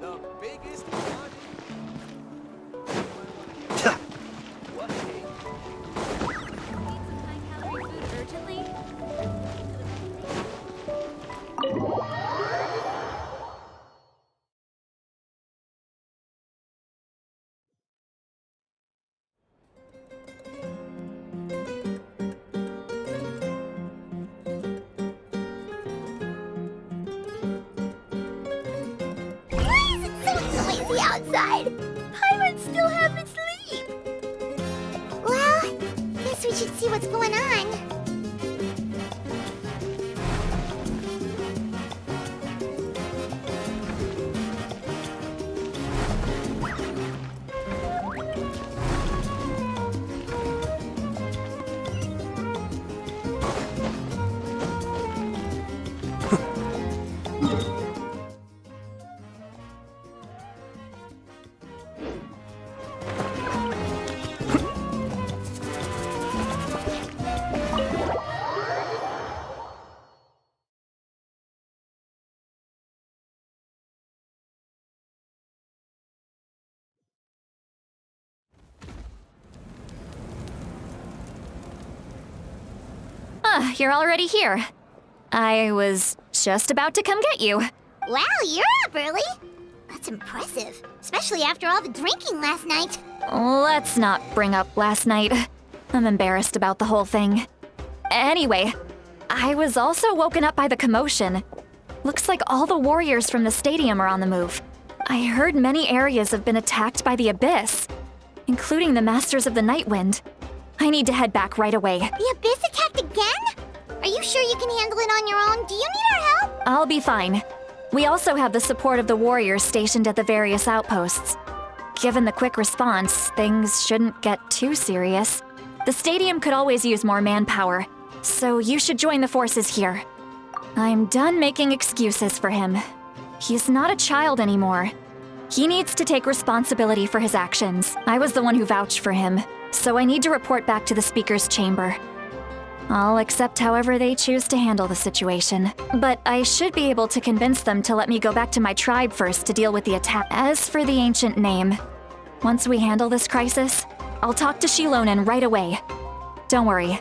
The biggest What? Need some high-calorie food urgently? Why is it so noisy outside? Pirates still haven't sleep. Well, guess we should see what's going on. You're already here. I was just about to come get you. Wow, you're up early. That's impressive, especially after all the drinking last night. Let's not bring up last night. I'm embarrassed about the whole thing. Anyway, I was also woken up by the commotion. Looks like all the warriors from the stadium are on the move. I heard many areas have been attacked by the Abyss, including the Masters of the Nightwind. I need to head back right away. The Abyss attacked again? Are you sure you can handle it on your own? Do you need our help? I'll be fine. We also have the support of the warriors stationed at the various outposts. Given the quick response, things shouldn't get too serious. The stadium could always use more manpower, so you should join the forces here. I'm done making excuses for him. He's not a child anymore. He needs to take responsibility for his actions. I was the one who vouched for him, so I need to report back to the Speaker's chamber. I'll accept however they choose to handle the situation. But I should be able to convince them to let me go back to my tribe first to deal with the attack. As for the ancient name, once we handle this crisis, I'll talk to Shilonen right away. Don't worry.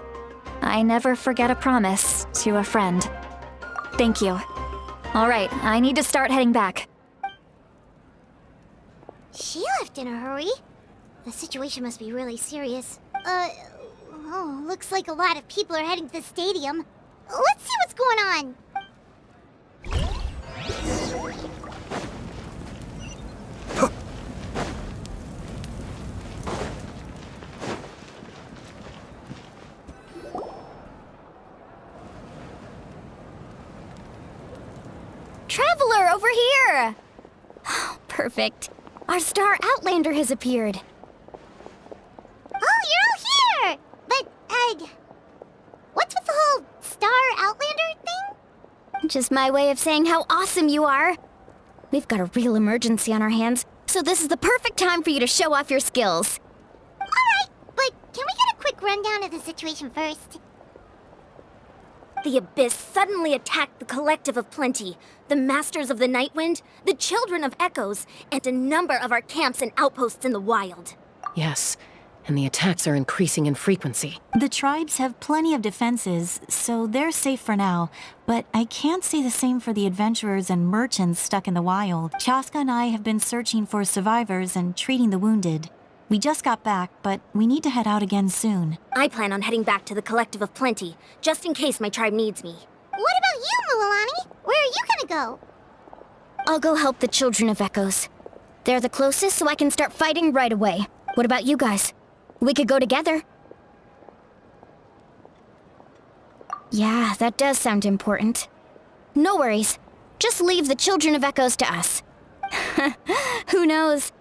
I never forget a promise to a friend. Thank you. All right, I need to start heading back. She left in a hurry. The situation must be really serious. Oh, looks like a lot of people are heading to the stadium. Let's see what's going on. Traveler, over here! Perfect. Our star Outlander has appeared. Oh, you're all here! But, what's with the whole Star Outlander thing? Just my way of saying how awesome you are. We've got a real emergency on our hands, so this is the perfect time for you to show off your skills. Alright, but can we get a quick rundown of the situation first? The Abyss suddenly attacked the Collective of Plenty, the Masters of the Nightwind, the Children of Echoes, and a number of our camps and outposts in the wild. Yes, and the attacks are increasing in frequency. The tribes have plenty of defenses, so they're safe for now. But I can't say the same for the adventurers and merchants stuck in the wild. Chaska and I have been searching for survivors and treating the wounded. We just got back, but we need to head out again soon. I plan on heading back to the Collective of Plenty, just in case my tribe needs me. What about you, Mulalani? Where are you gonna go? I'll go help the Children of Echoes. They're the closest, so I can start fighting right away. What about you guys? We could go together. Yeah, that does sound important. No worries. Just leave the Children of Echoes to us. Who knows?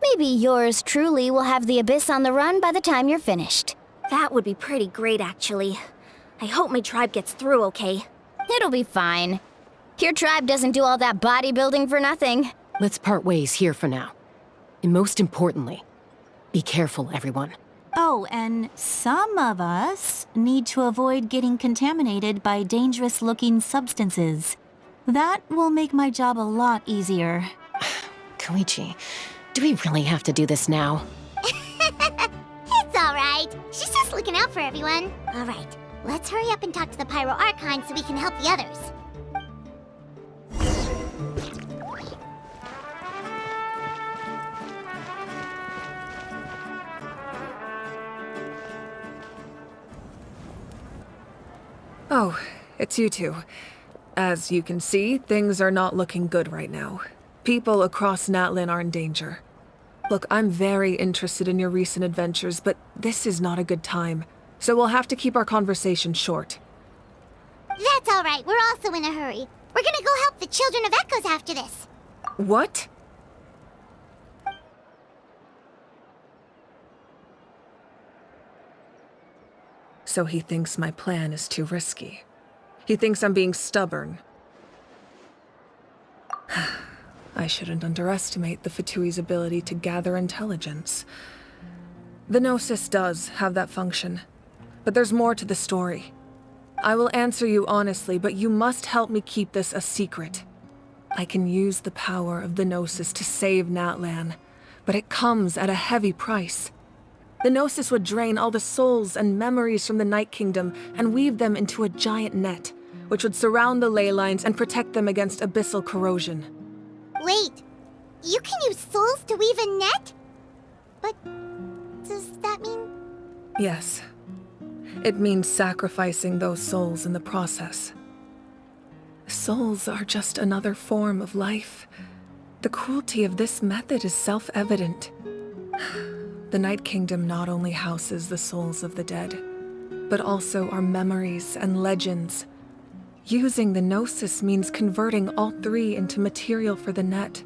Maybe yours truly will have the Abyss on the run by the time you're finished. That would be pretty great, actually. I hope my tribe gets through okay. It'll be fine. Your tribe doesn't do all that bodybuilding for nothing. Let's part ways here for now. And most importantly, be careful, everyone. Oh, and some of us need to avoid getting contaminated by dangerous-looking substances. That will make my job a lot easier. Koichi, do we really have to do this now? It's alright. She's just looking out for everyone. Alright, let's hurry up and talk to the Pyro Archon so we can help the others. Oh, it's you two. As you can see, things are not looking good right now. People across Natlan are in danger. Look, I'm very interested in your recent adventures, but this is not a good time. So we'll have to keep our conversation short. That's alright, we're also in a hurry. We're gonna go help the Children of Echoes after this. What? So he thinks my plan is too risky. He thinks I'm being stubborn. I shouldn't underestimate the Fatui's ability to gather intelligence. The Gnosis does have that function, but there's more to the story. I will answer you honestly, but you must help me keep this a secret. I can use the power of the Gnosis to save Natlan, but it comes at a heavy price. The Gnosis would drain all the souls and memories from the Night Kingdom and weave them into a giant net, which would surround the ley lines and protect them against abyssal corrosion. Wait, you can use souls to weave a net? But does that mean... Yes. It means sacrificing those souls in the process. Souls are just another form of life. The cruelty of this method is self-evident. The Night Kingdom not only houses the souls of the dead, but also our memories and legends. Using the Gnosis means converting all three into material for the net,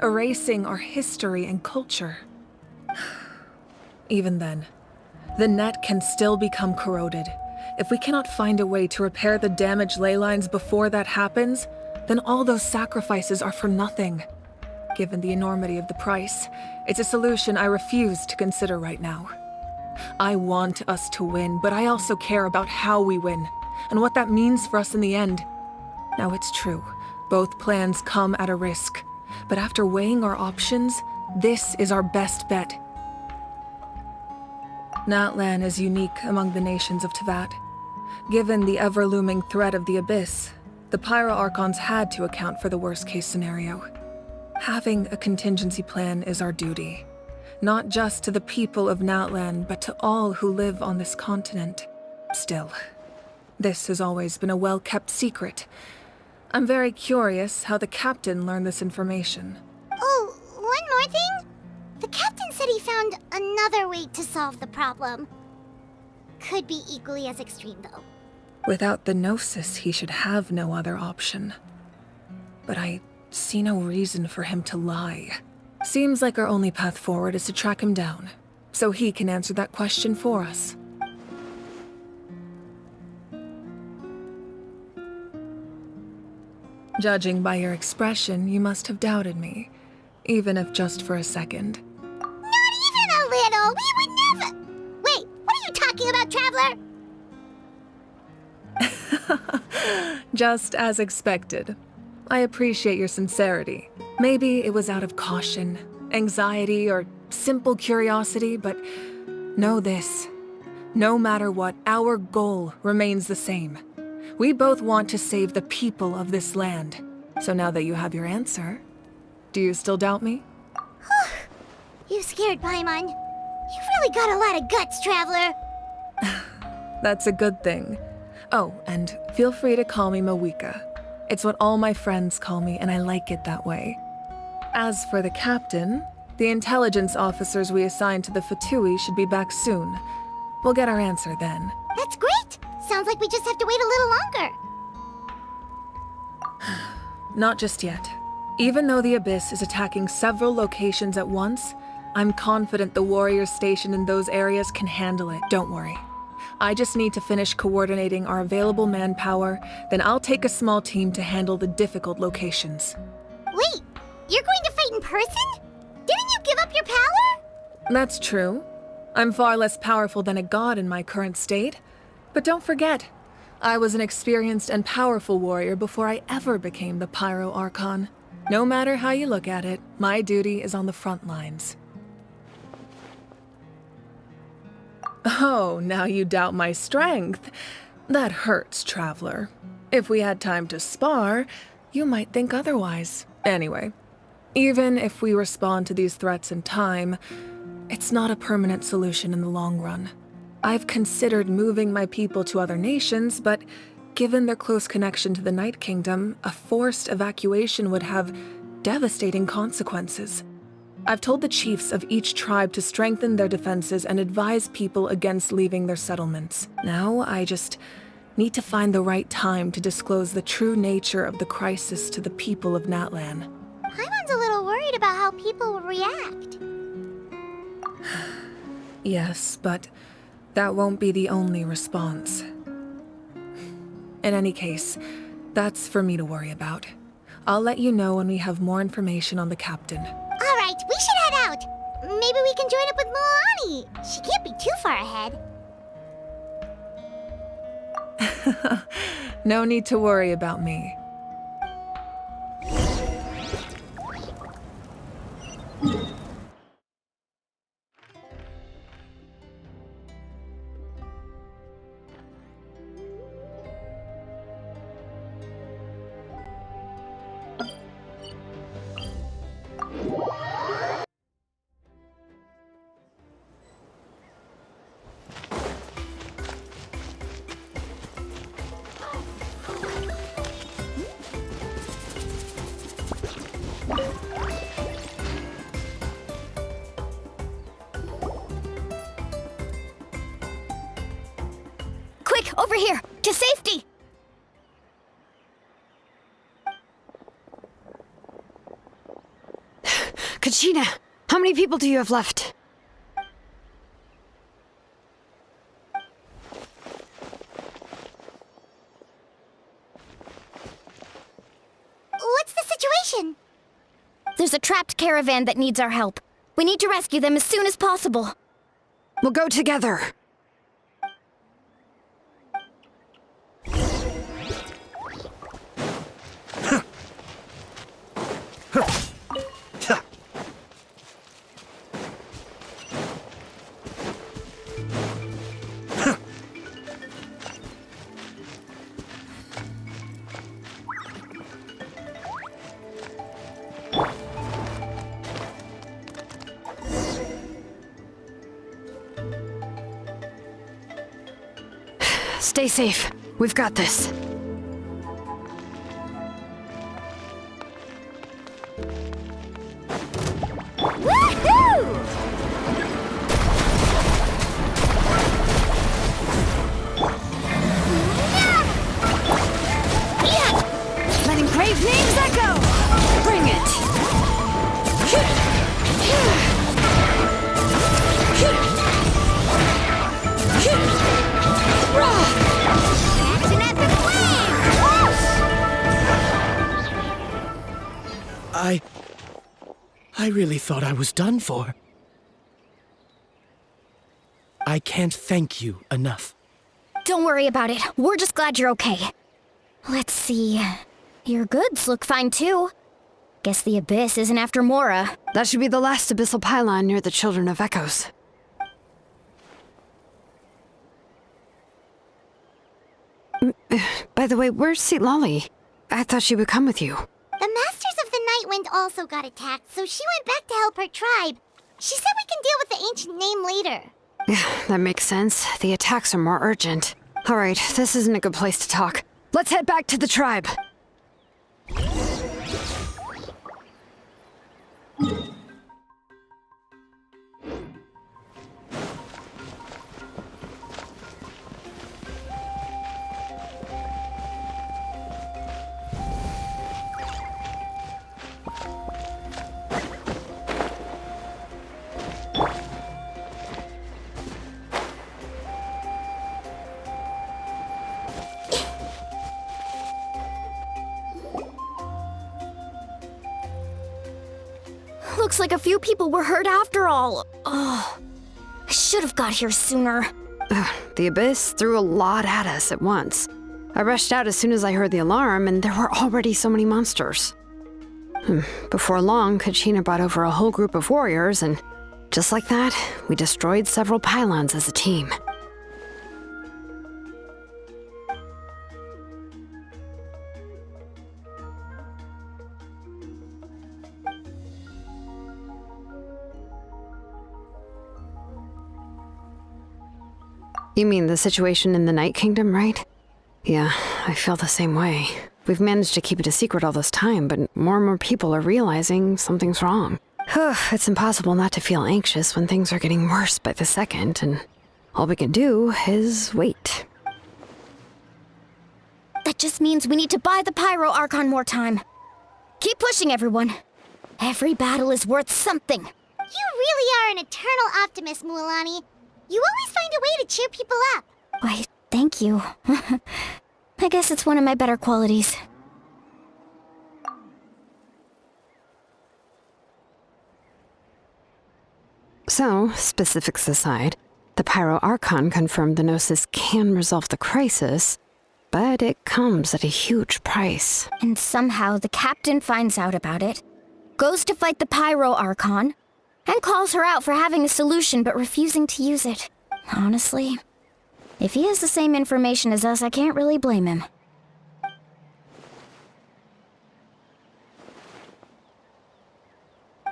erasing our history and culture. Even then, the net can still become corroded. If we cannot find a way to repair the damaged ley lines before that happens, then all those sacrifices are for nothing. Given the enormity of the price, it's a solution I refuse to consider right now. I want us to win, but I also care about how we win, and what that means for us in the end. Now it's true, both plans come at a risk, but after weighing our options, this is our best bet. Natlan is unique among the nations of Teyvat. Given the ever-looming threat of the Abyss, the Pyro Archons had to account for the worst-case scenario. Having a contingency plan is our duty, not just to the people of Natlan, but to all who live on this continent. Still, this has always been a well-kept secret. I'm very curious how the captain learned this information. Oh, one more thing? The captain said he found another way to solve the problem. Could be equally as extreme, though. Without the Gnosis, he should have no other option. But I see no reason for him to lie. Seems like our only path forward is to track him down, so he can answer that question for us. Judging by your expression, you must have doubted me, even if just for a second. Not even a little! We would never... Wait, what are you talking about, Traveler? Just as expected. I appreciate your sincerity. Maybe it was out of caution, anxiety, or simple curiosity, but know this. No matter what, our goal remains the same. We both want to save the people of this land. So now that you have your answer, do you still doubt me? You scared Paimon. You've really got a lot of guts, Traveler. That's a good thing. Oh, and feel free to call me Mawika. It's what all my friends call me, and I like it that way. As for the captain, the intelligence officers we assigned to the Fatui should be back soon. We'll get our answer then. That's great! Sounds like we just have to wait a little longer. Not just yet. Even though the Abyss is attacking several locations at once, I'm confident the warriors stationed in those areas can handle it. Don't worry. I just need to finish coordinating our available manpower, then I'll take a small team to handle the difficult locations. Wait, you're going to fight in person? Didn't you give up your power? That's true. I'm far less powerful than a god in my current state. But don't forget, I was an experienced and powerful warrior before I ever became the Pyro Archon. No matter how you look at it, my duty is on the front lines. Oh, now you doubt my strength. That hurts, Traveler. If we had time to spar, you might think otherwise. Anyway, even if we respond to these threats in time, it's not a permanent solution in the long run. I've considered moving my people to other nations, but given their close connection to the Night Kingdom, a forced evacuation would have devastating consequences. I've told the chiefs of each tribe to strengthen their defenses and advise people against leaving their settlements. Now, I just need to find the right time to disclose the true nature of the crisis to the people of Natlan. Paimon's a little worried about how people will react. Yes, but that won't be the only response. In any case, that's for me to worry about. I'll let you know when we have more information on the captain. All right, we should head out. Maybe we can join up with Milani. She can't be too far ahead. No need to worry about me. Quick, over here! To safety! Kachina, how many people do you have left? What's the situation? There's a trapped caravan that needs our help. We need to rescue them as soon as possible. We'll go together. Stay safe. We've got this. Letting brave names echo! Bring it! Action at the flame! I really thought I was done for. I can't thank you enough. Don't worry about it. We're just glad you're okay. Let's see. Your goods look fine too. Guess the Abyss isn't after Mora. That should be the last abyssal pylon near the Children of Echoes. By the way, where's Seat Lolly? I thought she would come with you. The Masters of the Night Wind also got attacked, so she went back to help her tribe. She said we can deal with the ancient name later. Yeah, that makes sense. The attacks are more urgent. Alright, this isn't a good place to talk. Let's head back to the tribe. Looks like a few people were hurt after all. Oh, I should have got here sooner. The Abyss threw a lot at us at once. I rushed out as soon as I heard the alarm, and there were already so many monsters. Before long, Kachina brought over a whole group of warriors, and just like that, we destroyed several pylons as a team. You mean the situation in the Night Kingdom, right? Yeah, I feel the same way. We've managed to keep it a secret all this time, but more and more people are realizing something's wrong. It's impossible not to feel anxious when things are getting worse by the second, and all we can do is wait. That just means we need to buy the Pyro Archon more time. Keep pushing, everyone. Every battle is worth something. You really are an eternal optimist, Mualani. You always find a way to cheer people up. Why, thank you. I guess it's one of my better qualities. So, specifics aside, the Pyro Archon confirmed the Gnosis can resolve the crisis, but it comes at a huge price. And somehow the captain finds out about it, goes to fight the Pyro Archon, and calls her out for having a solution but refusing to use it. Honestly, if he has the same information as us, I can't really blame him.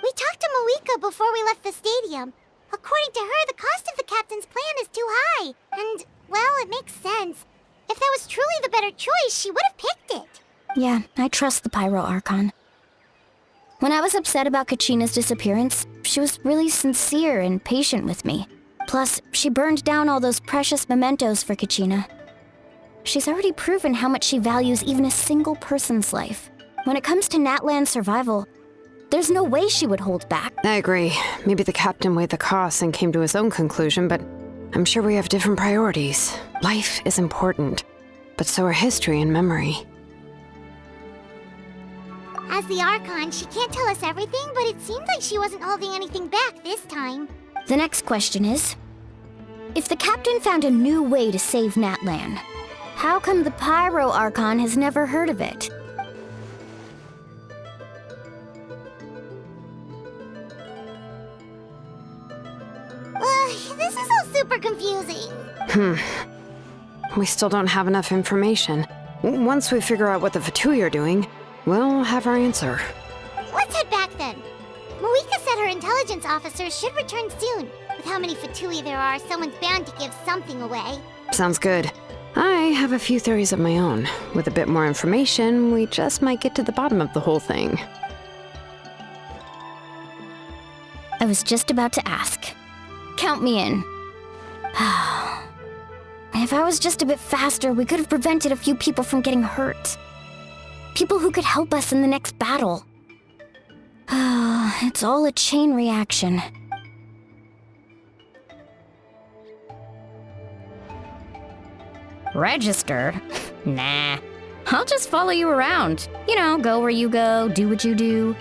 We talked to Moika before we left the stadium. According to her, the cost of the captain's plan is too high. And, well, it makes sense. If that was truly the better choice, she would have picked it. Yeah, I trust the Pyro Archon. When I was upset about Kachina's disappearance, she was really sincere and patient with me. Plus, she burned down all those precious mementos for Kachina. She's already proven how much she values even a single person's life. When it comes to Natlan's survival, there's no way she would hold back. I agree. Maybe the captain weighed the costs and came to his own conclusion, but I'm sure we have different priorities. Life is important, but so are history and memory. As the Archon, she can't tell us everything, but it seemed like she wasn't holding anything back this time. The next question is, if the captain found a new way to save Natlan, how come the Pyro Archon has never heard of it? This is all super confusing. We still don't have enough information. Once we figure out what the Fatui are doing, we'll have our answer. Let's head back then. Moika said her intelligence officers should return soon. With how many Fatui there are, someone's bound to give something away. Sounds good. I have a few theories of my own. With a bit more information, we just might get to the bottom of the whole thing. I was just about to ask. Count me in. If I was just a bit faster, we could have prevented a few people from getting hurt. People who could help us in the next battle. It's all a chain reaction. Register? Nah. I'll just follow you around. You know, go where you go, do what you do.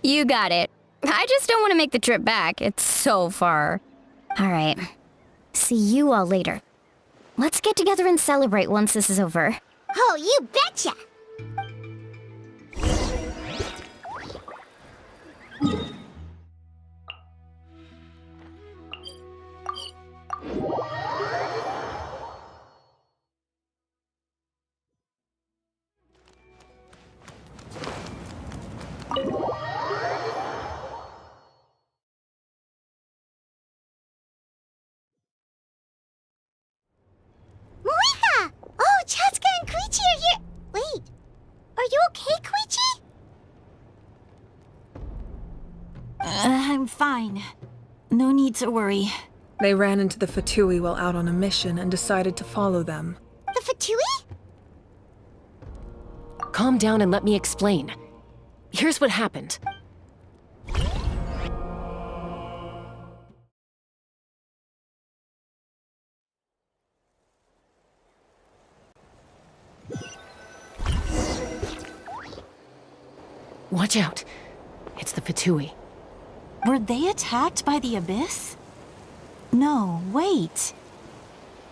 You got it. I just don't want to make the trip back. It's so far. All right. See you all later. Let's get together and celebrate once this is over. Oh, you betcha! Moika! Oh, Chaska and Koichi are here! Wait, are you okay, Koichi? I'm fine. No need to worry. They ran into the Fatui while out on a mission and decided to follow them. The Fatui? Calm down and let me explain. Here's what happened. Watch out. It's the Fatui. Were they attacked by the Abyss? No, wait.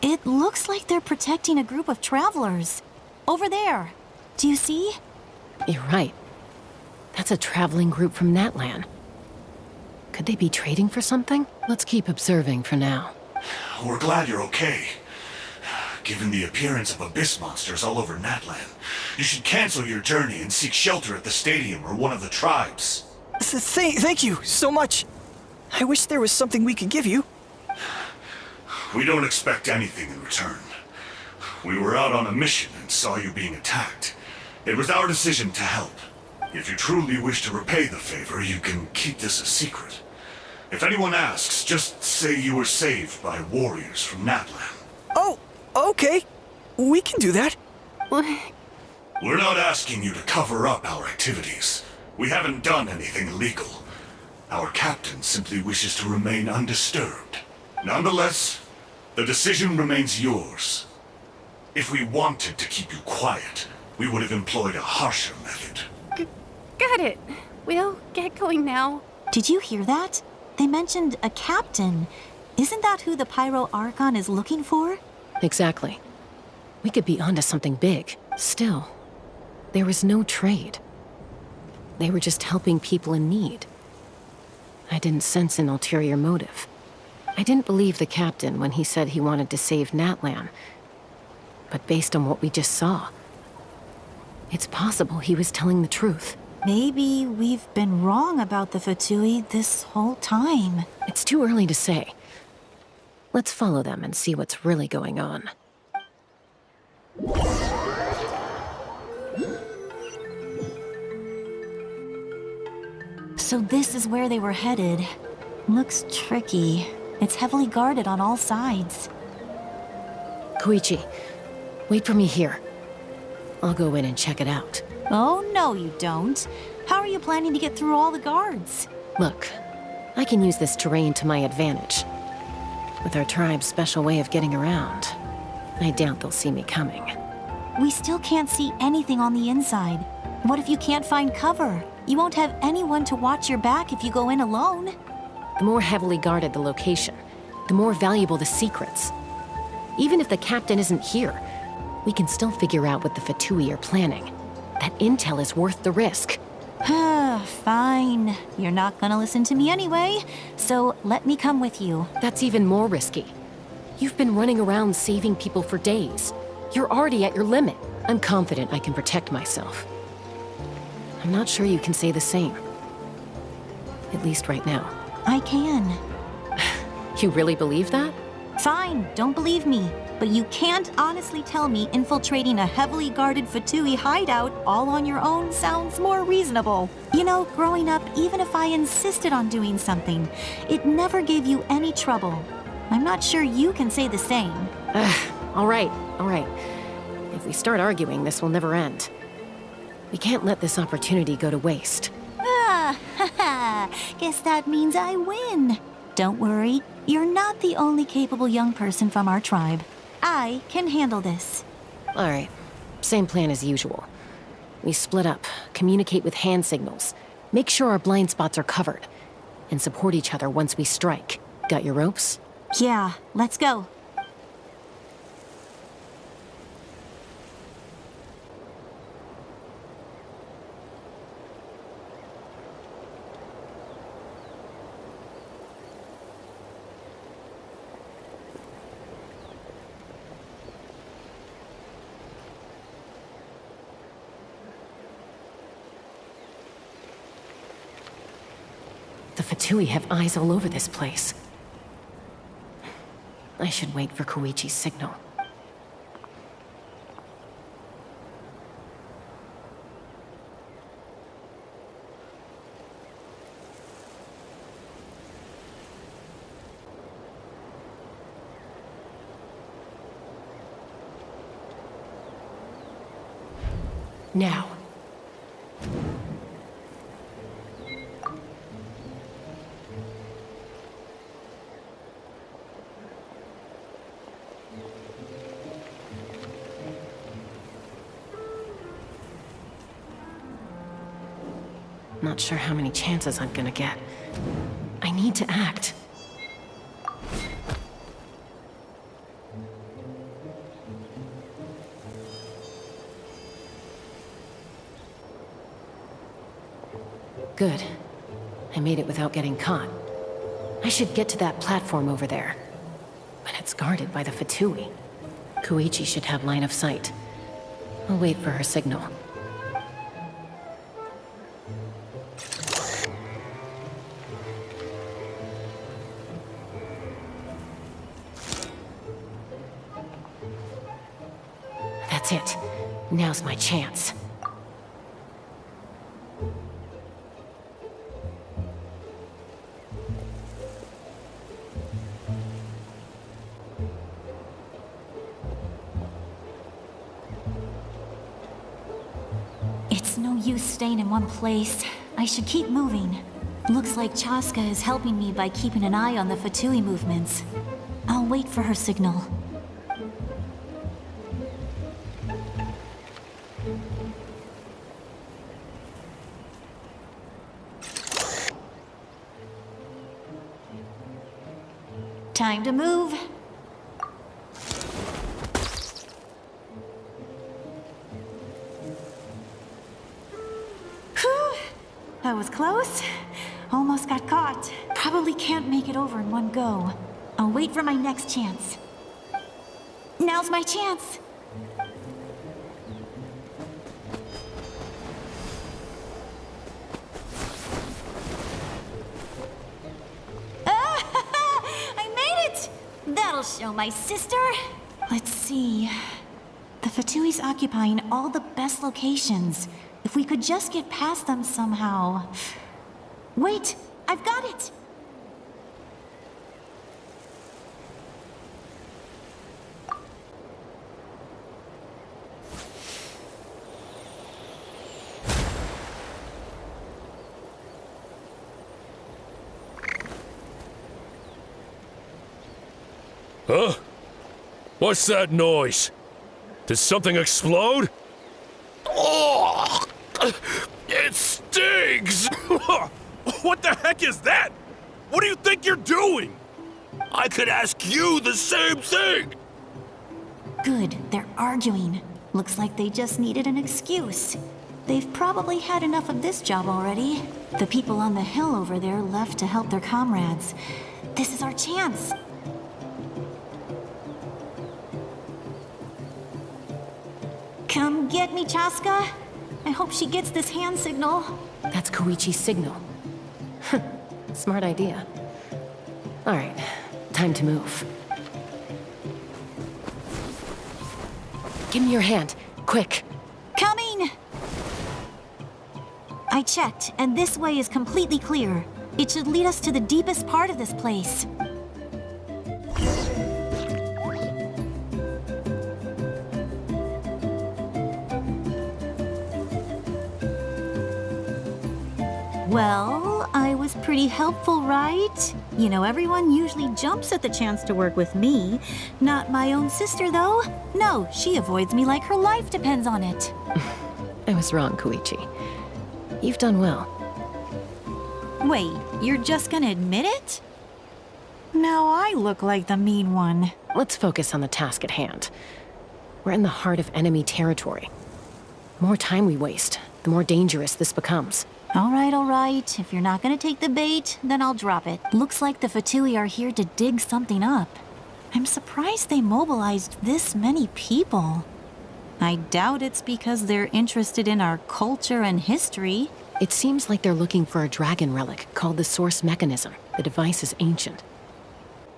It looks like they're protecting a group of travelers. Over there. Do you see? You're right. That's a traveling group from Natlan. Could they be trading for something? Let's keep observing for now. We're glad you're okay. Given the appearance of abyss monsters all over Natlan, you should cancel your journey and seek shelter at the stadium or one of the tribes. Thank you so much. I wish there was something we could give you. We don't expect anything in return. We were out on a mission and saw you being attacked. It was our decision to help. If you truly wish to repay the favor, you can keep this a secret. If anyone asks, just say you were saved by warriors from Natlan. Oh, okay. We can do that. We're not asking you to cover up our activities. We haven't done anything illegal. Our captain simply wishes to remain undisturbed. Nonetheless, the decision remains yours. If we wanted to keep you quiet, we would have employed a harsher method. Got it. We'll get going now. Did you hear that? They mentioned a captain. Isn't that who the Pyro Archon is looking for? Exactly. We could be onto something big. Still, there was no trade. They were just helping people in need. I didn't sense an ulterior motive. I didn't believe the captain when he said he wanted to save Natlan. But based on what we just saw, it's possible he was telling the truth. Maybe we've been wrong about the Fatui this whole time. It's too early to say. Let's follow them and see what's really going on. So this is where they were headed. Looks tricky. It's heavily guarded on all sides. Koichi, wait for me here. I'll go in and check it out. Oh, no you don't. How are you planning to get through all the guards? Look, I can use this terrain to my advantage. With our tribe's special way of getting around, I doubt they'll see me coming. We still can't see anything on the inside. What if you can't find cover? You won't have anyone to watch your back if you go in alone. The more heavily guarded the location, the more valuable the secrets. Even if the captain isn't here, we can still figure out what the Fatui are planning. That intel is worth the risk. Fine. You're not gonna listen to me anyway, so let me come with you. That's even more risky. You've been running around saving people for days. You're already at your limit. I'm confident I can protect myself. I'm not sure you can say the same. At least right now. I can. You really believe that? Fine, don't believe me. But you can't honestly tell me infiltrating a heavily guarded Fatui hideout all on your own sounds more reasonable. You know, growing up, even if I insisted on doing something, it never gave you any trouble. I'm not sure you can say the same. All right. If we start arguing, this will never end. We can't let this opportunity go to waste. Guess that means I win. Don't worry, you're not the only capable young person from our tribe. I can handle this. All right. Same plan as usual. We split up, communicate with hand signals, make sure our blind spots are covered, and support each other once we strike. Got your ropes? Yeah, let's go. The Fatui have eyes all over this place. I should wait for Koichi's signal. Now. Not sure how many chances I'm gonna get. I need to act. Good. I made it without getting caught. I should get to that platform over there. But it's guarded by the Fatui. Koichi should have line of sight. I'll wait for her signal. That's it. Now's my chance. It's no use staying in one place. I should keep moving. Looks like Chaska is helping me by keeping an eye on the Fatui movements. I'll wait for her signal. Time to move. Whew. That was close. Almost got caught. Probably can't make it over in one go. I'll wait for my next chance. Now's my chance. That'll show my sister. Let's see. The Fatui's occupying all the best locations. If we could just get past them somehow. Wait, I've got it! Huh? What's that noise? Did something explode? Oh! It stings! What the heck is that? What do you think you're doing? I could ask you the same thing! Good, they're arguing. Looks like they just needed an excuse. They've probably had enough of this job already. The people on the hill over there left to help their comrades. This is our chance. Come get me, Chaska. I hope she gets this hand signal. That's Koichi's signal. Smart idea. All right, time to move. Give me your hand, quick. Coming! I checked, and this way is completely clear. It should lead us to the deepest part of this place. Well, I was pretty helpful, right? You know, everyone usually jumps at the chance to work with me. Not my own sister, though. No, she avoids me like her life depends on it. I was wrong, Koichi. You've done well. Wait, you're just gonna admit it? Now I look like the mean one. Let's focus on the task at hand. We're in the heart of enemy territory. The more time we waste, the more dangerous this becomes. All right. If you're not gonna take the bait, then I'll drop it. Looks like the Fatui are here to dig something up. I'm surprised they mobilized this many people. I doubt it's because they're interested in our culture and history. It seems like they're looking for a dragon relic called the Source Mechanism. The device is ancient.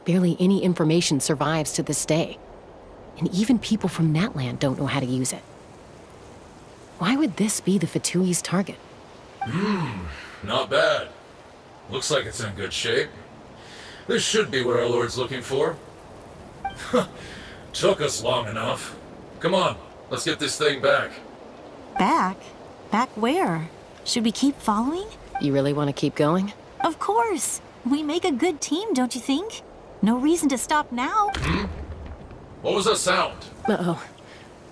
Barely any information survives to this day. And even people from Natlan don't know how to use it. Why would this be the Fatui's target? Not bad. Looks like it's in good shape. This should be what our Lord's looking for. Took us long enough. Come on, let's get this thing back. Back? Back where? Should we keep following? You really want to keep going? Of course. We make a good team, don't you think? No reason to stop now. What was that sound? Uh-oh.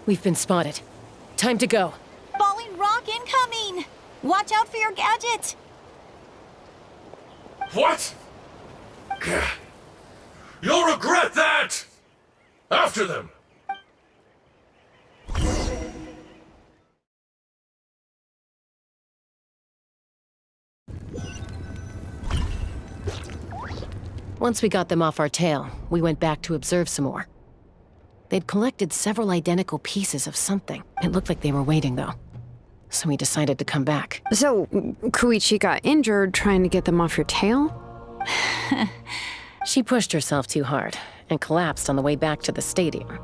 We've been spotted. Time to go. Falling rock incoming! Watch out for your gadget! What? You'll regret that! After them! Once we got them off our tail, we went back to observe some more. They'd collected several identical pieces of something. It looked like they were waiting, though. So we decided to come back. So, Koichi got injured trying to get them off your tail? She pushed herself too hard and collapsed on the way back to the stadium.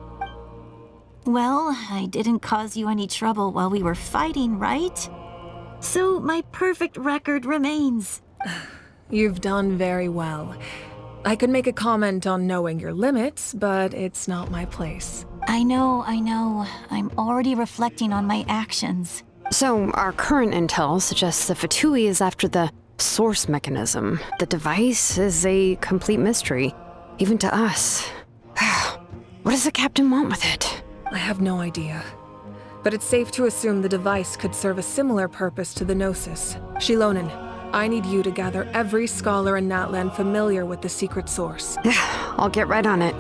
Well, I didn't cause you any trouble while we were fighting, right? So my perfect record remains. You've done very well. I could make a comment on knowing your limits, but it's not my place. I know. I'm already reflecting on my actions. So, our current intel suggests the Fatui is after the source mechanism. The device is a complete mystery, even to us. What does the captain want with it? I have no idea. But it's safe to assume the device could serve a similar purpose to the Gnosis. Shilonen, I need you to gather every scholar in Natlan familiar with the secret source. I'll get right on it.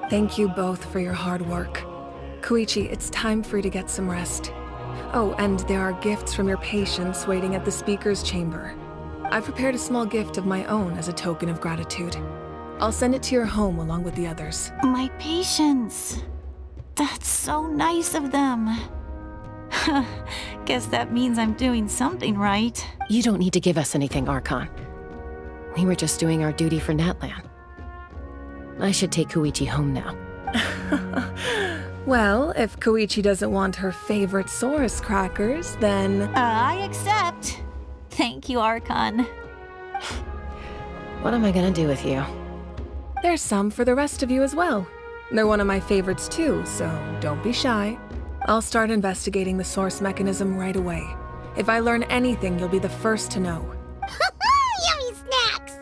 Thank you both for your hard work. Koichi, it's time for you to get some rest. Oh, and there are gifts from your patients waiting at the speaker's chamber. I've prepared a small gift of my own as a token of gratitude. I'll send it to your home along with the others. My patients. That's so nice of them. Guess that means I'm doing something right. You don't need to give us anything, Archon. We were just doing our duty for Natlan. I should take Koichi home now. Well, if Koichi doesn't want her favorite Saurus crackers, then... I accept. Thank you, Archon. What am I gonna do with you? There's some for the rest of you as well. They're one of my favorites too, so don't be shy. I'll start investigating the source mechanism right away. If I learn anything, you'll be the first to know. Yummy snacks!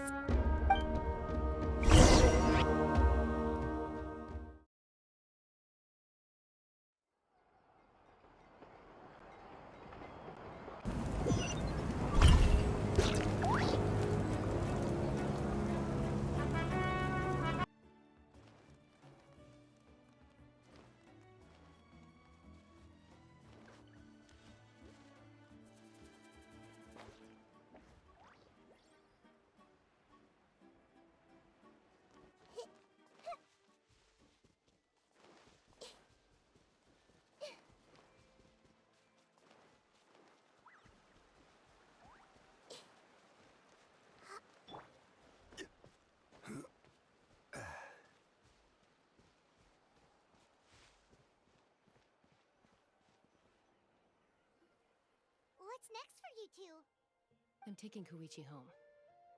What's next for you two? I'm taking Koichi home,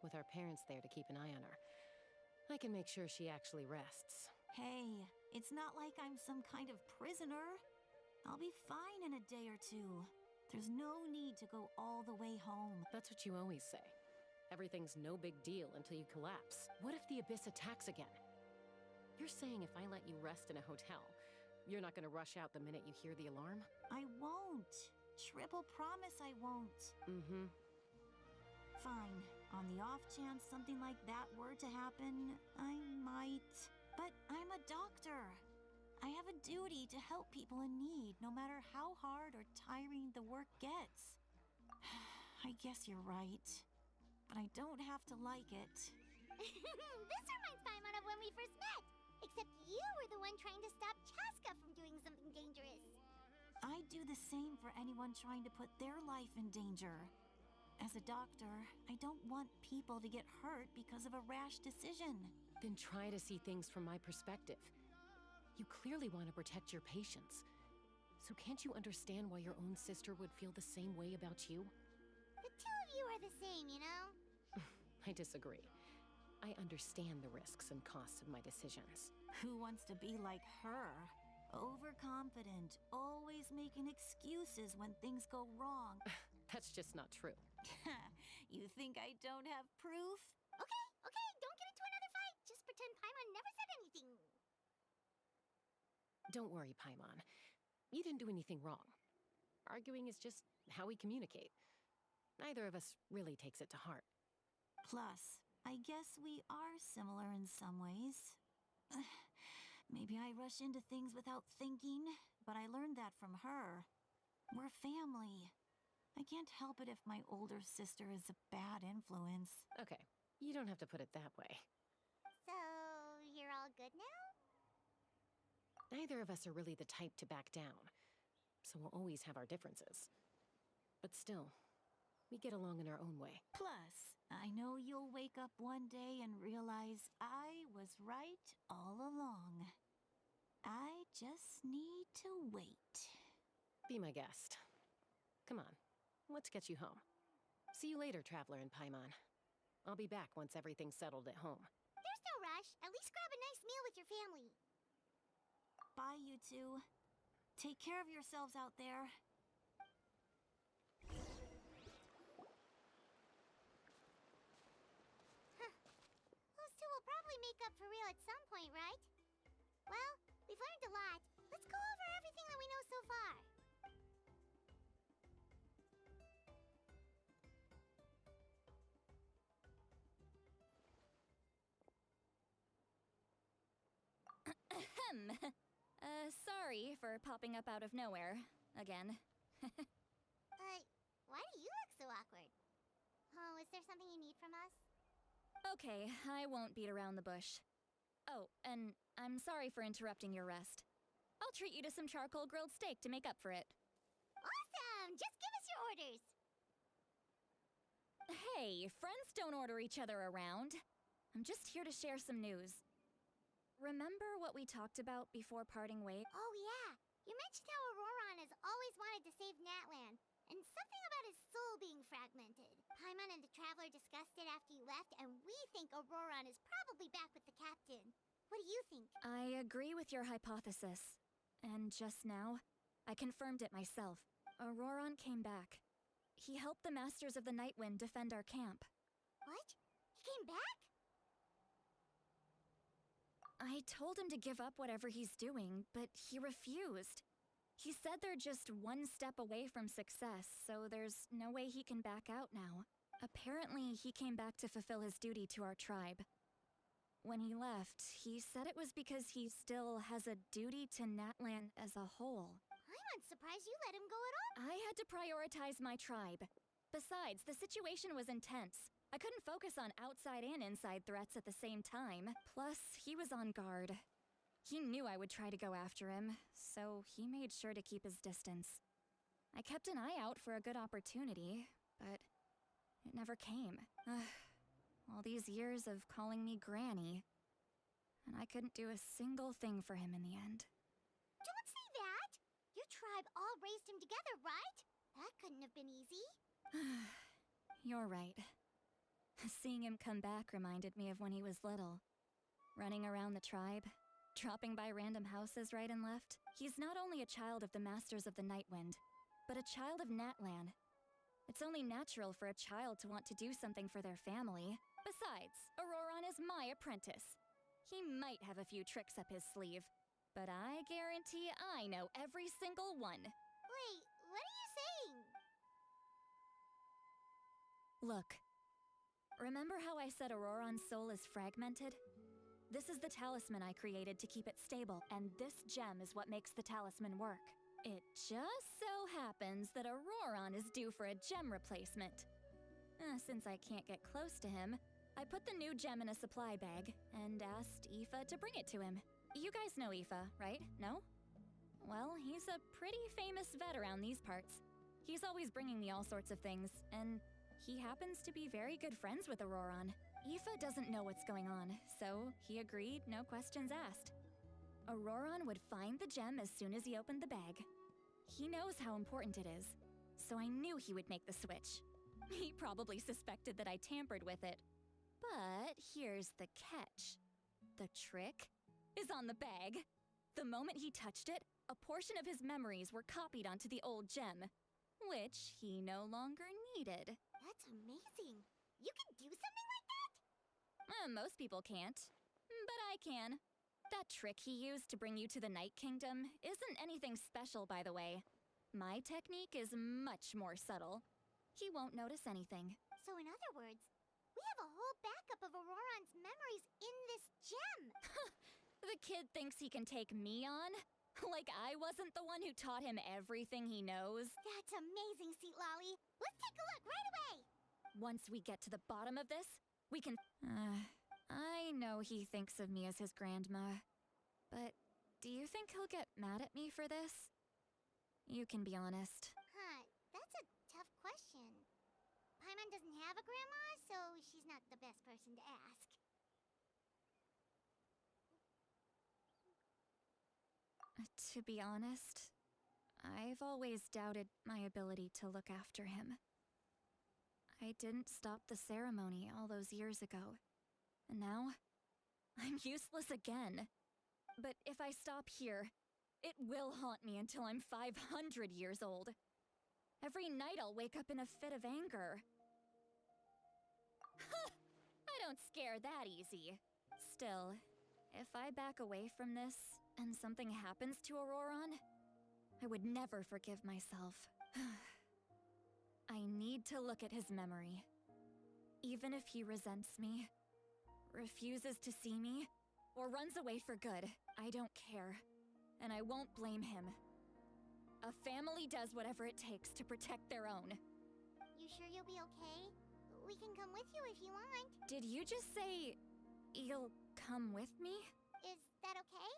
with our parents there to keep an eye on her. I can make sure she actually rests. Hey, it's not like I'm some kind of prisoner. I'll be fine in a day or two. There's no need to go all the way home. That's what you always say. Everything's no big deal until you collapse. What if the Abyss attacks again? You're saying if I let you rest in a hotel, you're not gonna rush out the minute you hear the alarm? I won't. Triple promise I won't. Mm-hmm. Fine. On the off chance something like that were to happen, I might. But I'm a doctor. I have a duty to help people in need, no matter how hard or tiring the work gets. I guess you're right. But I don't have to like it. This reminds Paimon of when we first met. Except you were the one trying to stop Chaska from doing something dangerous. I'd do the same for anyone trying to put their life in danger. As a doctor, I don't want people to get hurt because of a rash decision. Then try to see things from my perspective. You clearly want to protect your patients. So can't you understand why your own sister would feel the same way about you? The two of you are the same, you know? I disagree. I understand the risks and costs of my decisions. Who wants to be like her? Overconfident, always making excuses when things go wrong. That's just not true. You think I don't have proof? Okay, don't get into another fight. Just pretend Paimon never said anything. Don't worry, Paimon. You didn't do anything wrong. Arguing is just how we communicate. Neither of us really takes it to heart. Plus, I guess we are similar in some ways. Maybe I rush into things without thinking, but I learned that from her. We're family. I can't help it if my older sister is a bad influence. Okay, you don't have to put it that way. good now? Neither of us are really the type to back down, so we'll always have our differences. But still, we get along in our own way. Plus, I know you'll wake up one day and realize I was right all along. I just need to wait. Be my guest. Come on, let's get you home. See you later, Traveler in Paimon. I'll be back once everything's settled at home. There's no rush. At least grab a nice meal with your family. Bye, you two. Take care of yourselves out there. Those two will probably make up for real at some point, right? Well, we've learned a lot. Let's go over everything that we know so far. Sorry for popping up out of nowhere. Again. Why do you look so awkward? Oh, is there something you need from us? Okay, I won't beat around the bush. Oh, and I'm sorry for interrupting your rest. I'll treat you to some charcoal grilled steak to make up for it. Awesome! Just give us your orders! Hey, friends don't order each other around. I'm just here to share some news. Remember what we talked about before parting ways? Oh yeah, you mentioned how Auroron has always wanted to save Natlan, and something about his soul being fragmented. Paimon and the Traveler discussed it after you left, and we think Auroron is probably back with the Captain. What do you think? I agree with your hypothesis. And just now, I confirmed it myself. Auroron came back. He helped the Masters of the Nightwind defend our camp. What? He came back? I told him to give up whatever he's doing, but he refused. He said they're just one step away from success, so there's no way he can back out now. Apparently, he came back to fulfill his duty to our tribe. When he left, he said it was because he still has a duty to Natlan as a whole. I'm unsurprised you let him go at all. I had to prioritize my tribe. Besides, the situation was intense. I couldn't focus on outside and inside threats at the same time. Plus, he was on guard. He knew I would try to go after him, so he made sure to keep his distance. I kept an eye out for a good opportunity, but it never came. All these years of calling me Granny, and I couldn't do a single thing for him in the end. Don't say that! Your tribe all raised him together, right? That couldn't have been easy. You're right. Seeing him come back reminded me of when he was little. Running around the tribe, dropping by random houses right and left. He's not only a child of the Masters of the Nightwind, but a child of Natlan. It's only natural for a child to want to do something for their family. Besides, Auroron is my apprentice. He might have a few tricks up his sleeve, but I guarantee I know every single one. Wait, what are you saying? Look. Remember how I said Auroron's soul is fragmented? This is the talisman I created to keep it stable, and this gem is what makes the talisman work. It just so happens that Auroron is due for a gem replacement. Since I can't get close to him, I put the new gem in a supply bag and asked Aoife to bring it to him. You guys know Aoife, right? No? Well, he's a pretty famous vet around these parts. He's always bringing me all sorts of things, and he happens to be very good friends with Auroron. Aoife doesn't know what's going on, so he agreed, no questions asked. Auroron would find the gem as soon as he opened the bag. He knows how important it is, so I knew he would make the switch. He probably suspected that I tampered with it. But here's the catch. The trick is on the bag. The moment he touched it, a portion of his memories were copied onto the old gem, which he no longer needed. That's amazing. You can do something like that? Most people can't, but I can. That trick he used to bring you to the Night Kingdom isn't anything special, by the way. My technique is much more subtle. He won't notice anything. So in other words, we have a whole backup of Auroron's memories in this gem. The kid thinks he can take me on? Like I wasn't the one who taught him everything he knows? That's amazing, Seat Lolly. Let's take a look right away. Once we get to the bottom of this, we can... I know he thinks of me as his grandma, but do you think he'll get mad at me for this? You can be honest. Huh, that's a tough question. Paimon doesn't have a grandma, so she's not the best person to ask. To be honest, I've always doubted my ability to look after him. I didn't stop the ceremony all those years ago, and now I'm useless again. But if I stop here, it will haunt me until I'm 500 years old. Every night I'll wake up in a fit of anger. I don't scare that easy. Still, if I back away from this and something happens to Auroron, I would never forgive myself. I need to look at his memory. Even if he resents me, refuses to see me, or runs away for good, I don't care. And I won't blame him. A family does whatever it takes to protect their own. You sure you'll be okay? We can come with you if you want. Did you just say you'll come with me? Is that okay?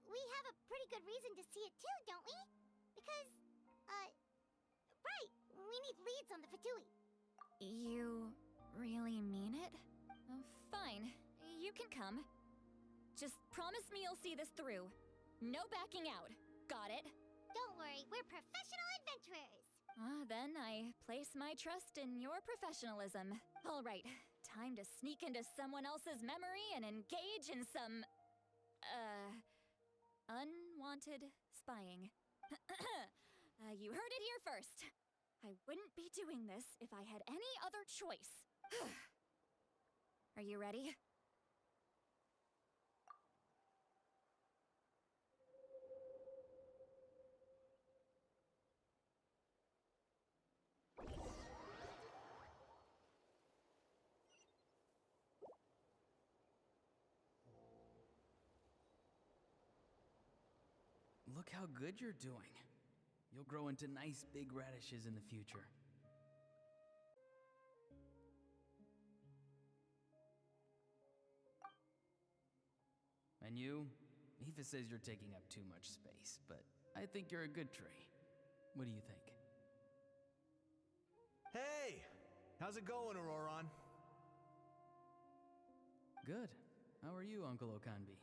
We have a pretty good reason to see it too, don't we? Because, right, we need leads on the Fatui. You really mean it? Oh, fine, you can come. Just promise me you'll see this through. No backing out. Got it? Don't worry, we're professional adventurers. Then I place my trust in your professionalism. All right, time to sneak into someone else's memory and engage in some, unwanted spying. You heard it here first. I wouldn't be doing this if I had any other choice. Are you ready? Look how good you're doing. You'll grow into nice big radishes in the future. And you? Aoife says you're taking up too much space, but I think you're a good tree. What do you think? Hey! How's it going, Auroron? Good. How are you, Uncle Okanbi?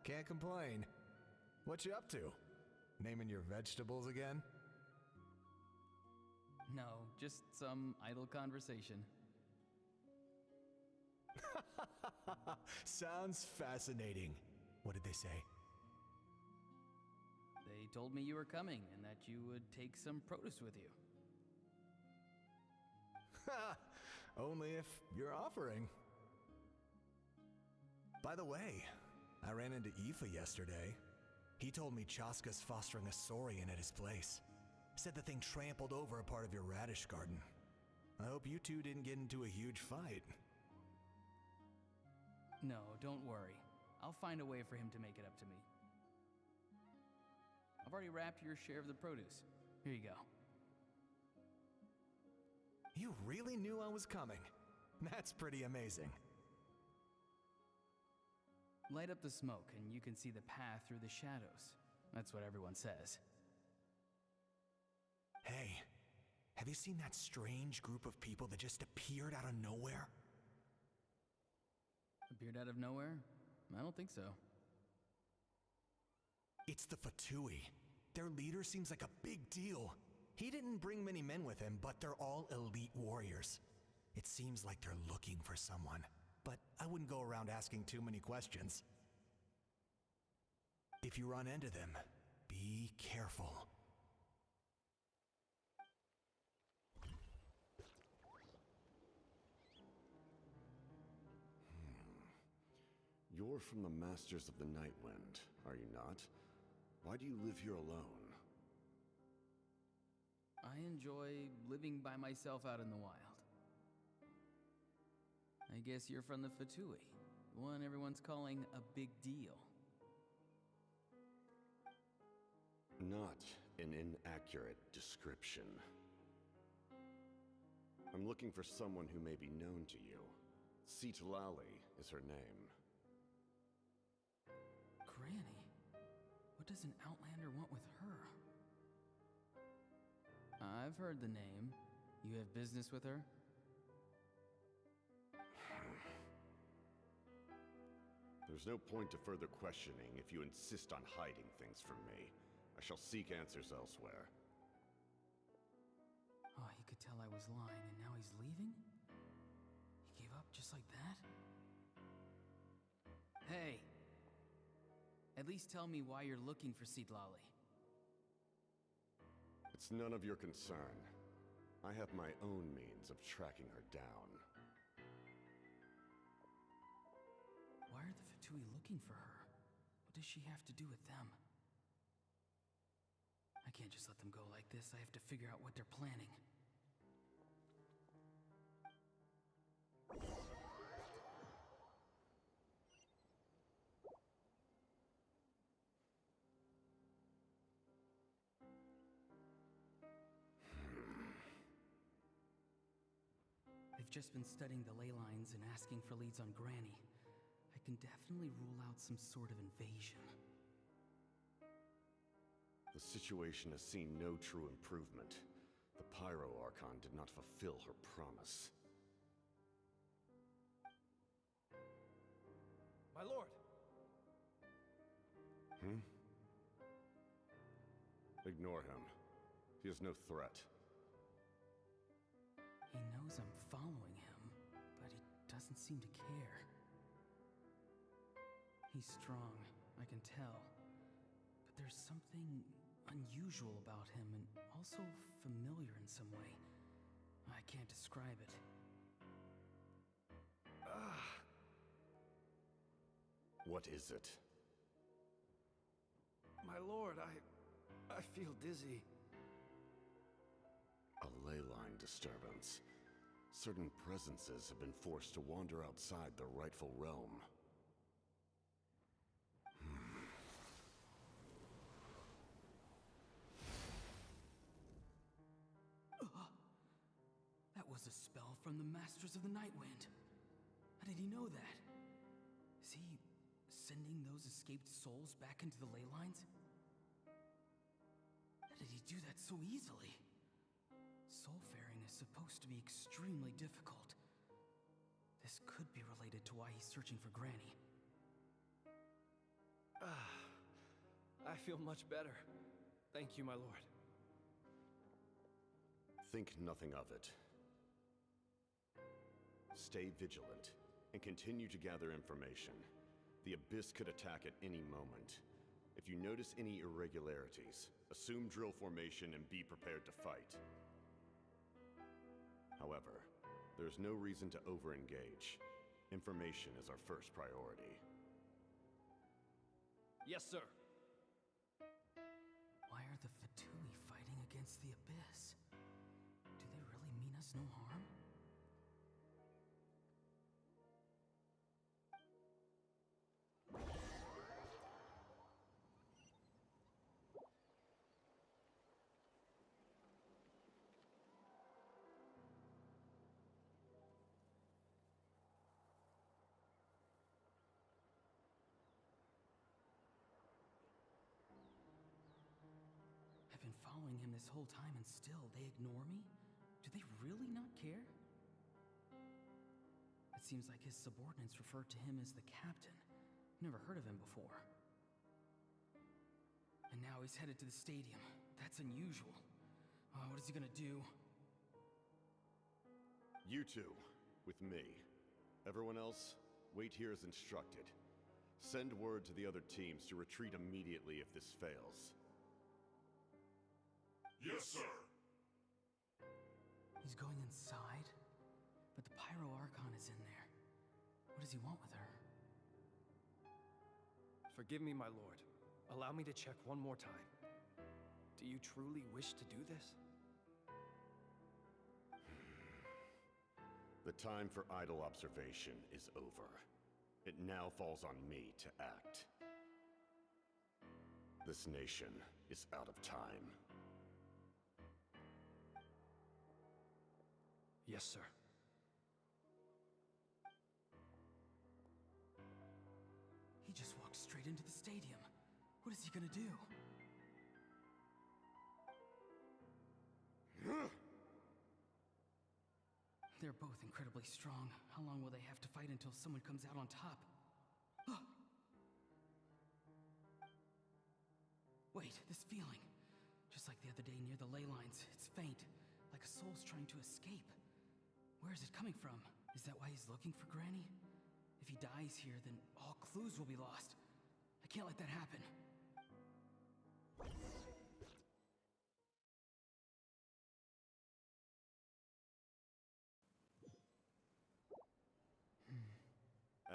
Can't complain. What you up to? Naming your vegetables again? No, just some idle conversation. Sounds fascinating. What did they say? They told me you were coming and that you would take some produce with you. Only if you're offering. By the way, I ran into Aoife yesterday. He told me Chaska's fostering a saurian at his place. Said the thing trampled over a part of your radish garden. I hope you two didn't get into a huge fight. No, don't worry. I'll find a way for him to make it up to me. I've already wrapped your share of the produce. Here you go. You really knew I was coming. That's pretty amazing. Light up the smoke and you can see the path through the shadows. That's what everyone says. Hey, have you seen that strange group of people that just appeared out of nowhere? Appeared out of nowhere? I don't think so. It's the Fatui. Their leader seems like a big deal. He didn't bring many men with him, but they're all elite warriors. It seems like they're looking for someone, but I wouldn't go around asking too many questions. If you run into them, be careful. You're from the Masters of the Night Wind, are you not? Why do you live here alone? I enjoy living by myself out in the wild. I guess you're from the Fatui, the one everyone's calling a big deal. Not an inaccurate description. I'm looking for someone who may be known to you. Citlali is her name. Granny? What does an Outlander want with her? I've heard the name. You have business with her? There's no point to further questioning if you insist on hiding things from me. I shall seek answers elsewhere. Oh, he could tell I was lying, and now he's leaving? He gave up just like that? Hey! At least tell me why you're looking for Citlali. It's none of your concern. I have my own means of tracking her down. Why are the Fatui looking for her? What does she have to do with them? I can't just let them go like this. I have to figure out what they're planning. I've just been studying the ley lines and asking for leads on Granny. I can definitely rule out some sort of invasion. The situation has seen no true improvement. The Pyro Archon did not fulfill her promise. My lord! Ignore him. He is no threat. He knows I'm following him, but he doesn't seem to care. He's strong, I can tell. But there's something unusual about him and also familiar in some way. I can't describe it. What is it? My lord, I feel dizzy. A ley line disturbance. Certain presences have been forced to wander outside their rightful realm. That was a spell from the Masters of the Nightwind. How did he know that? Is he sending those escaped souls back into the ley lines? How did he do that so easily? Soulfaring is supposed to be extremely difficult. This could be related to why he's searching for Granny. I feel much better. Thank you, my lord. Think nothing of it. Stay vigilant, and continue to gather information. The Abyss could attack at any moment. If you notice any irregularities, assume drill formation and be prepared to fight. However, there's no reason to over-engage. Information is our first priority. Yes, sir. Why are the Fatui fighting against the Abyss? Do they really mean us no harm? I've been following him this whole time and still they ignore me? Do they really not care? It seems like his subordinates refer to him as the captain. Never heard of him before. And now he's headed to the stadium. That's unusual. What is he gonna do? You two, with me. Everyone else, wait here as instructed. Send word to the other teams to retreat immediately if this fails. Yes, sir. He's going inside? But the Pyro Archon is in there. What does he want with her? Forgive me, my lord. Allow me to check one more time. Do you truly wish to do this? The time for idle observation is over. It now falls on me to act. This nation is out of time. Yes, sir. He just walked straight into the stadium. What is he gonna do? They're both incredibly strong. How long will they have to fight until someone comes out on top? Wait, this feeling. Just like the other day near the ley lines, it's faint, like a soul's trying to escape. Where is it coming from? Is that why he's looking for Granny? If he dies here, then all clues will be lost. I can't let that happen.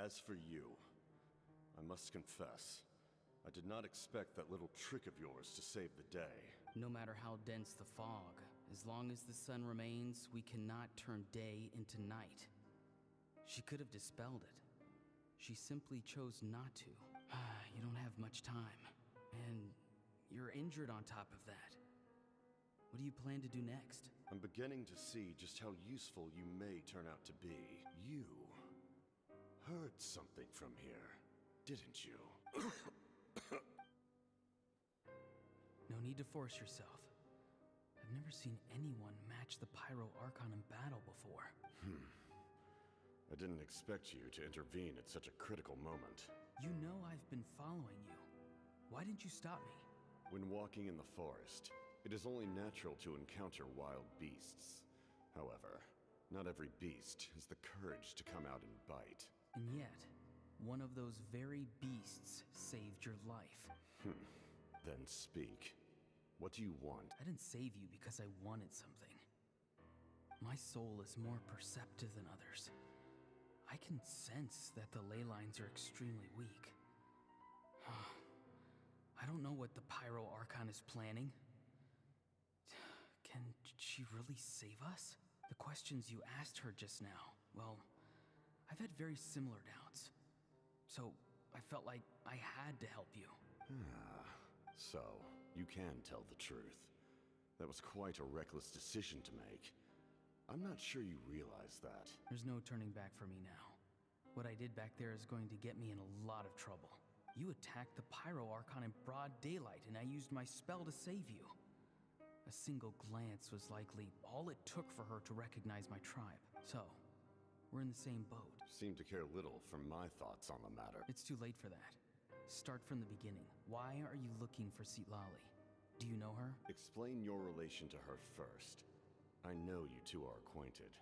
As for you, I must confess, I did not expect that little trick of yours to save the day. No matter how dense the fog, as long as the sun remains, we cannot turn day into night. She could have dispelled it. She simply chose not to. You don't have much time, and you're injured on top of that. What do you plan to do next? I'm beginning to see just how useful you may turn out to be. You heard something from here, didn't you? No need to force yourself. I've never seen anyone match the Pyro Archon in battle before. I didn't expect you to intervene at such a critical moment. You know I've been following you. Why didn't you stop me? When walking in the forest, it is only natural to encounter wild beasts. However, not every beast has the courage to come out and bite. And yet, one of those very beasts saved your life. Then speak. What do you want? I didn't save you because I wanted something. My soul is more perceptive than others. I can sense that the ley lines are extremely weak. I don't know what the Pyro Archon is planning. Can she really save us? The questions you asked her just now, well, I've had very similar doubts. So I felt like I had to help you. So, you can tell the truth. That was quite a reckless decision to make. I'm not sure you realize that. There's no turning back for me now. What I did back there is going to get me in a lot of trouble. You attacked the Pyro Archon in broad daylight, and I used my spell to save you. A single glance was likely all it took for her to recognize my tribe. So, we're in the same boat. Seem to care little for my thoughts on the matter. It's too late for that. Start from the beginning. Why are you looking for Citlali? Do you know her? Explain your relation to her first. I know you two are acquainted.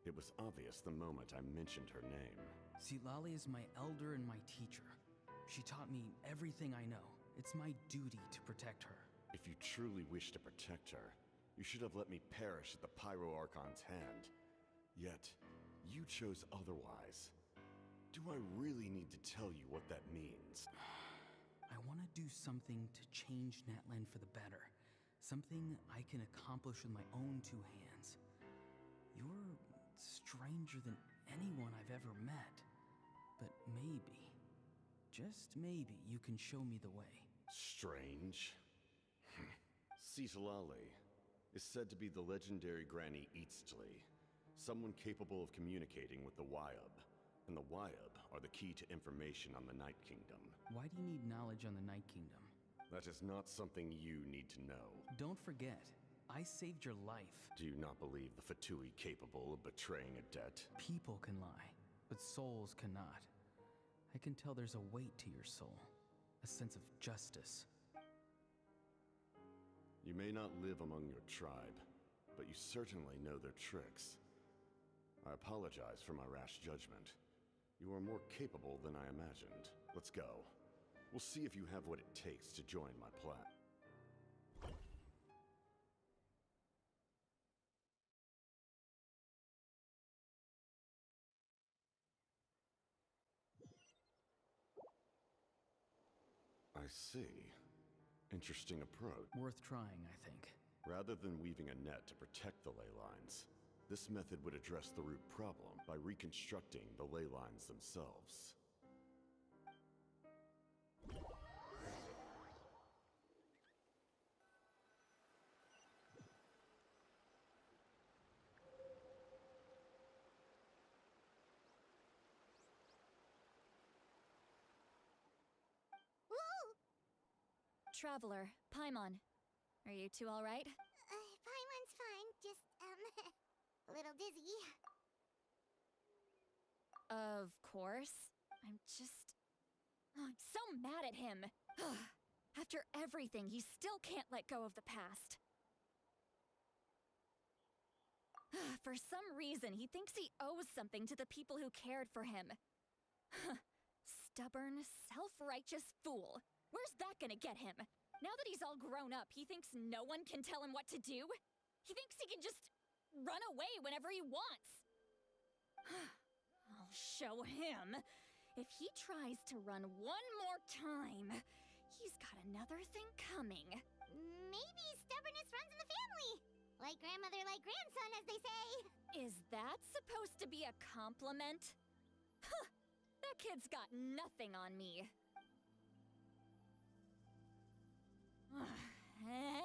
It was obvious the moment I mentioned her name. Citlali is my elder and my teacher. She taught me everything I know. It's my duty to protect her. If you truly wish to protect her, you should have let me perish at the Pyro Archon's hand. Yet, you chose otherwise. Do I really need to tell you what that means? I want to do something to change Natlan for the better. Something I can accomplish with my own two hands. You're stranger than anyone I've ever met. But maybe, just maybe, you can show me the way. Strange? Citlali is said to be the legendary Granny Eastly, someone capable of communicating with the Wyab. And the Wyab are the key to information on the Night Kingdom. Why do you need knowledge on the Night Kingdom? That is not something you need to know. Don't forget, I saved your life. Do you not believe the Fatui capable of betraying a debt? People can lie, but souls cannot. I can tell there's a weight to your soul, a sense of justice. You may not live among your tribe, but you certainly know their tricks. I apologize for my rash judgment. You are more capable than I imagined. Let's go. We'll see if you have what it takes to join my plan. I see. Interesting approach. Worth trying, I think. Rather than weaving a net to protect the ley lines, this method would address the root problem by reconstructing the ley lines themselves. Traveler, Paimon. Are you two alright? Paimon's fine, just, a little dizzy. Of course. I'm so mad at him. After everything, he still can't let go of the past. For some reason, he thinks he owes something to the people who cared for him. Stubborn, self-righteous fool. Where's that gonna get him? Now that he's all grown up, he thinks no one can tell him what to do? He thinks he can just run away whenever he wants. I'll show him. If he tries to run one more time, he's got another thing coming. Maybe stubbornness runs in the family. Like grandmother, like grandson, as they say. Is that supposed to be a compliment? Huh, that kid's got nothing on me.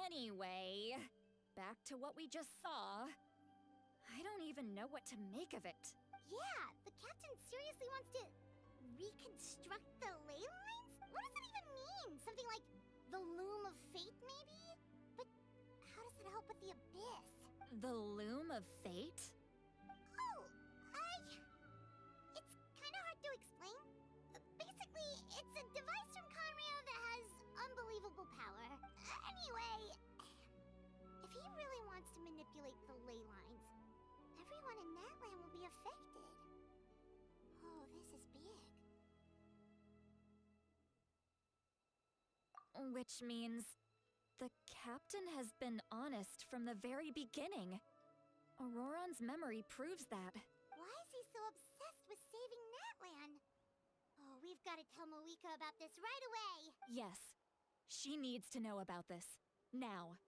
Anyway, back to what we just saw. I don't even know what to make of it. Yeah, the captain seriously wants to reconstruct the ley lines? What does that even mean? Something like the loom of fate, maybe? But how does that help with the abyss? The loom of fate? Oh, it's kind of hard to explain. Basically, it's a device from Conrio that has unbelievable power. Anyway, if he really wants to manipulate the ley lines, everyone in Natlan will be affected. Oh, this is big. Which means the captain has been honest from the very beginning. Auroron's memory proves that. Why is he so obsessed with saving Natlan? Oh, we've got to tell Moeka about this right away. Yes, she needs to know about this. Now.